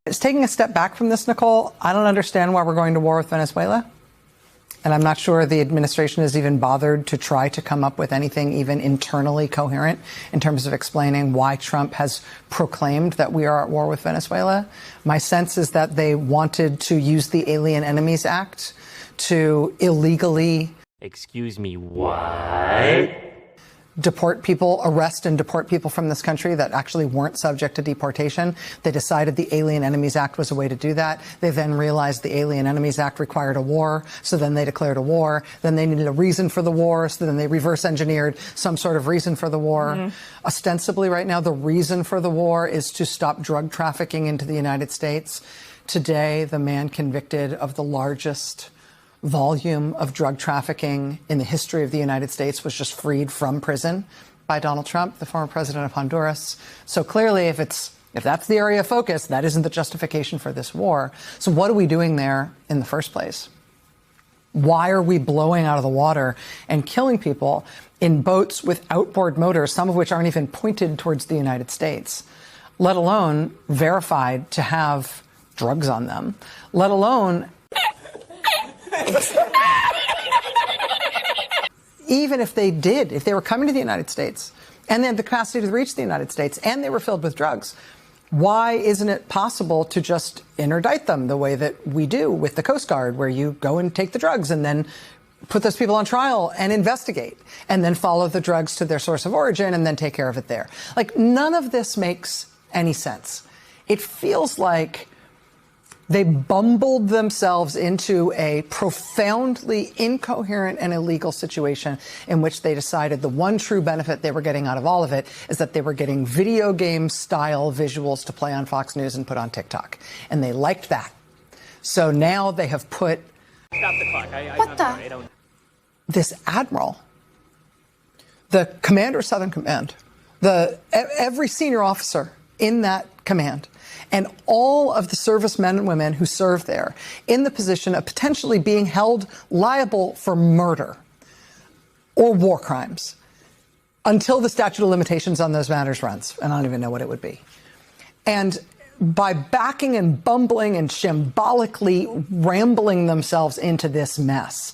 It's taking a step back from this, Nicole. I don't understand why we're going to war with Venezuela. And I'm not sure the administration has even bothered to try to come up with anything even internally coherent in terms of explaining why Trump has proclaimed that we are at war with Venezuela. My sense is that they wanted to use the Alien Enemies Act to illegally... Excuse me, what? Deport people, arrest and deport people from this country that actually weren't subject to deportation. They decided the Alien Enemies Act was a way to do that. They then realized the Alien Enemies Act required a war, so then they declared a war. Then they needed a reason for the war, so then they reverse engineered some sort of reason for the war. Ostensibly right now, the reason for the war is to stop drug trafficking into the United States. Today, the man convicted of the largest volume of drug trafficking in the history of the United States was just freed from prison by Donald Trump, the former president of Honduras. So clearly, if that's the area of focus, that isn't the justification for this war. So what are we doing there in the first place? Why are we blowing out of the water and killing people in boats with outboard motors, some of which aren't even pointed towards the United States, let alone verified to have drugs on them, let alone even if they did, if they were coming to the United States and they had the capacity to reach the United States and they were filled with drugs, why isn't it possible to just interdict them the way that we do with the Coast Guard, where you go and take the drugs and then put those people on trial and investigate and then follow the drugs to their source of origin and then take care of it there? Like, none of this makes any sense. It feels like they bumbled themselves into a profoundly incoherent and illegal situation in which they decided the one true benefit they were getting out of all of it is that they were getting video game style visuals to play on Fox News and put on TikTok. And they liked that. So now they have put this admiral, the commander of Southern Command, every senior officer in that command, and all of the servicemen and women who serve there in the position of potentially being held liable for murder or war crimes until the statute of limitations on those matters runs. And I don't even know what it would be. And by backing and bumbling and shambolically rambling themselves into this mess,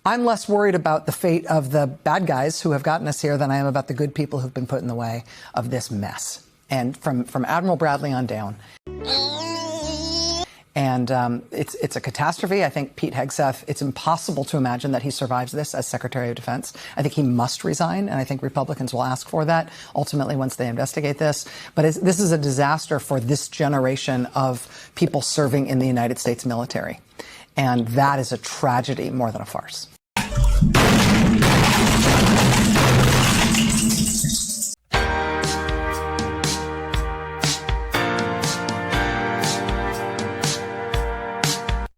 I'm less worried about the fate of the bad guys who have gotten us here than I am about the good people who've been put in the way of this mess. And from Admiral Bradley on down. And it's a catastrophe. I think Pete Hegseth, it's impossible to imagine that he survives this as Secretary of Defense. I think he must resign, and I think Republicans will ask for that ultimately once they investigate this. But this is a disaster for this generation of people serving in the United States military. And that is a tragedy more than a farce.